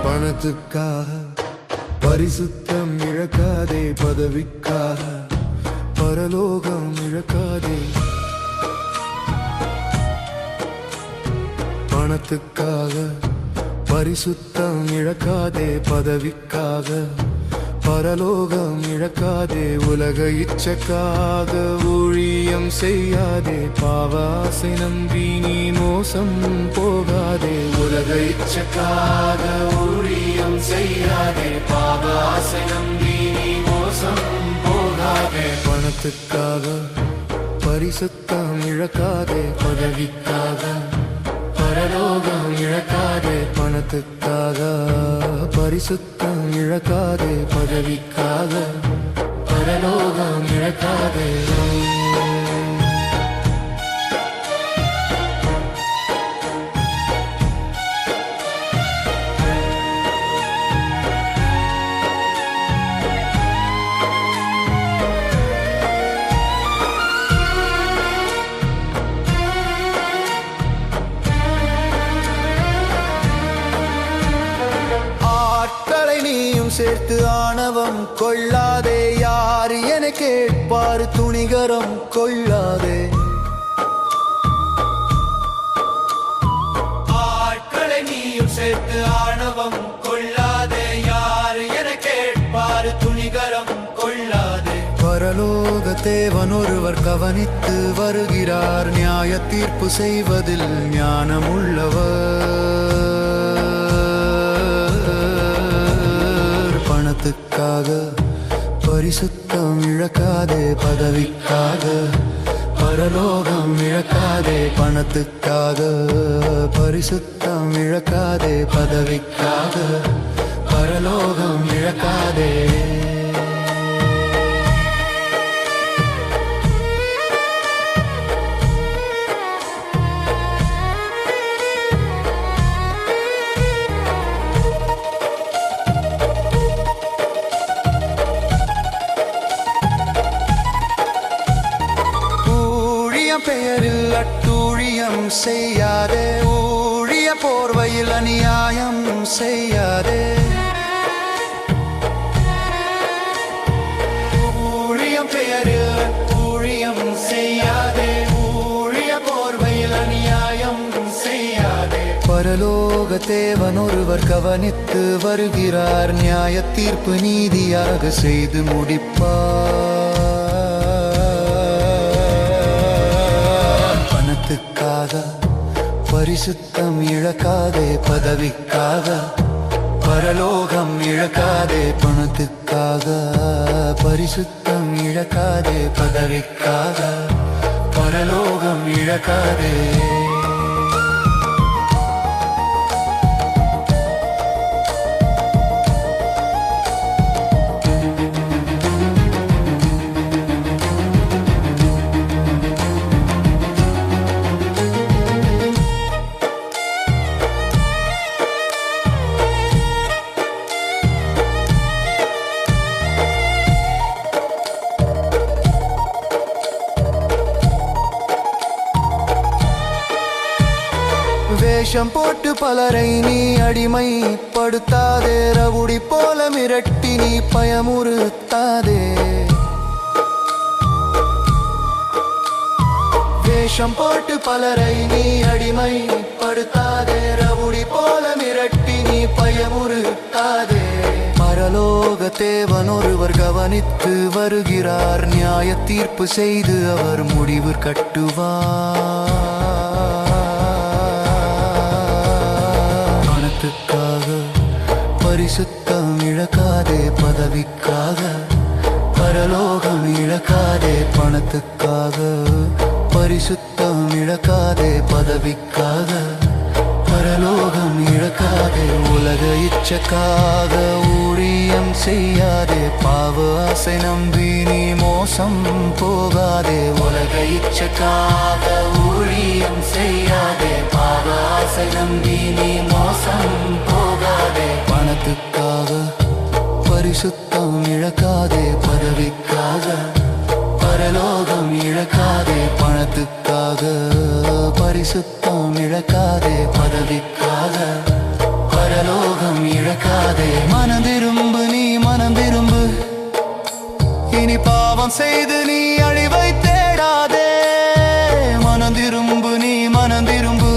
பணத்துக்காக பரிசுத்தம் இழக்காதே, பதவிக்காக பரலோகம் இழக்காதே. பணத்துக்காக பரிசுத்தம் இழக்காதே, பதவிக்காக பரலோகம் இழக்காதே. உலக இச்சக்காக ஊழியம் செய்யாதே, பாவாசை நம்பி நீ மோசம் போகாதே. உலக இச்சக்காக ஊழியம் செய்யாதே, பாவாசை நம்பி நீ மோசம் போகாதே. பணத்துக்காக பரிசுத்தம் இழக்காதே, பதவிக்காக பரலோகம் இழக்காதே. பணத்துக்காக பரிசுத்தம் இழக்காதே, பதவிக்காக பரலோகம் இழக்காதே. சேர்த்து ஆணவம் கொள்ளாதே, யார் என கேட்பார் துணிகரம் கொள்ளாதே. ஆட்களை நீயும் சேர்த்து ஆணவம் கொள்ளாதே, யார் என கேட்பார் துணிகரம் கொள்ளாதே. பரலோக தேவன் ஒருவர் கவனித்து வருகிறார், நியாய தீர்ப்பு செய்வதில் ஞானமுள்ளவர். பணத்துக்காக பரிசுத்தம் இழக்காதே, பதவிக்காக பரலோகம் இழக்காதே. பணத்துக்காக பரிசுத்தம் இழக்காதே, பதவிக்காக பரலோகம் இழக்காதே. பெயரில் அட்டூழியம் செய்யாதே, ஊழிய போர்வையில் அநியாயம் செய்யாதே. ஊழியம் பெயரில் அட்டூழியம் செய்யாதே, ஊழிய போர்வையில் அநியாயம் செய்யாதே. பரலோக தேவன் ஒருவர் கவனித்து வருகிறார், நியாய தீர்ப்பு நீதியாக செய்து முடிப்பார். பணத்துக்காக பரிசுத்தம் இழக்காதே, பதவிக்காக பரலோகம் இழக்காதே. பணத்துக்காக பரிசுத்தம் இழக்காதே, பதவிக்காக பரலோகம் இழக்காதே. வேஷம் போட்டு பலரை நீ அடிமைப்படுத்தாதே, ரவுடி போல மிரட்டி நீ பயமுறுத்தாதே. வேஷம் போட்டு பலரை நீ அடிமைப்படுத்தாதே, ரவுடி போல மிரட்டி நீ பயமுறுத்தாதே. பரலோக தேவன் ஒருவர் கவனித்து வருகிறார், நியாய தீர்ப்பு செய்து அவர் முடிவு கட்டுவார். பரிசுத்தம் இழக்காதே, பதவிக்காக பரலோகம் இழக்காதே. பணத்துக்காக பரிசுத்தம் இழக்காதே, பதவிக்காக பரலோகம் பரலோகம் இழக்காதே. உலக இச்சக்காக ஊழியம் செய்யாதே. பாவ ஆசை நம்பி நீ மோசம் போகாதே. உலக இச்சக்காக ஊழியம் செய்யாதே. பாவ ஆசை நம்பி நீ மோசம் போகாதே. பணத்துக்காக பரிசுத்தம் இழக்காதே. பதவிக்காக பரலோகம் இழக்காதே. பணத்துக்காக பரிசுத்தம் இழக்காதே. பதவிக்காக பரலோகம் இழக்காதே. மனம் திரும்பு, நீ மனம் திரும்பு. இனி பாவம் செய்து நீ அழிவை தேடாதே. மனம் திரும்பு, நீ மனம் திரும்பு.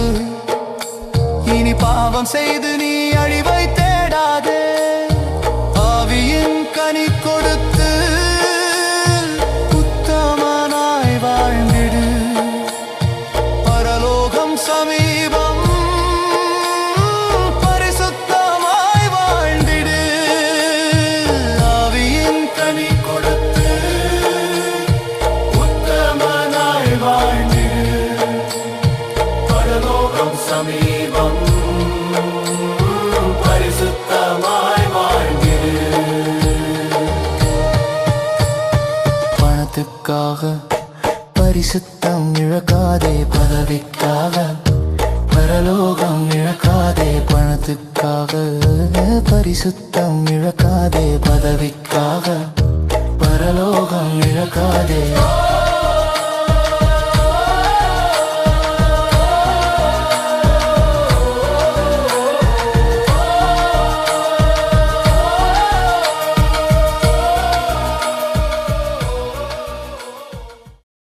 இனி பாவம் செய்து நீ அழிவை தேடாதே. ஆவியின் கனி கொடுத்து உத்தமனாய் வாழ்ந்திடு. பரலோகம் சமீபம், பரிசுத்தமாய் வாழ்ந்திடு. ஆவியின் கனி கொடுத்து உத்தமனாய் வாழ்ந்திடு. பரலோகம் சமீபம், பரிசுத்தமாய் வாழ்ந்திடு. பணத்துக்காக பரிசுத்தம் இழக்காதே. பதவிக்காக பரலோகம் இழக்காதே. பணத்துக்காக பரிசுத்தம் இழக்காதே. பதவிக்காக பரலோகம் இழக்காதே.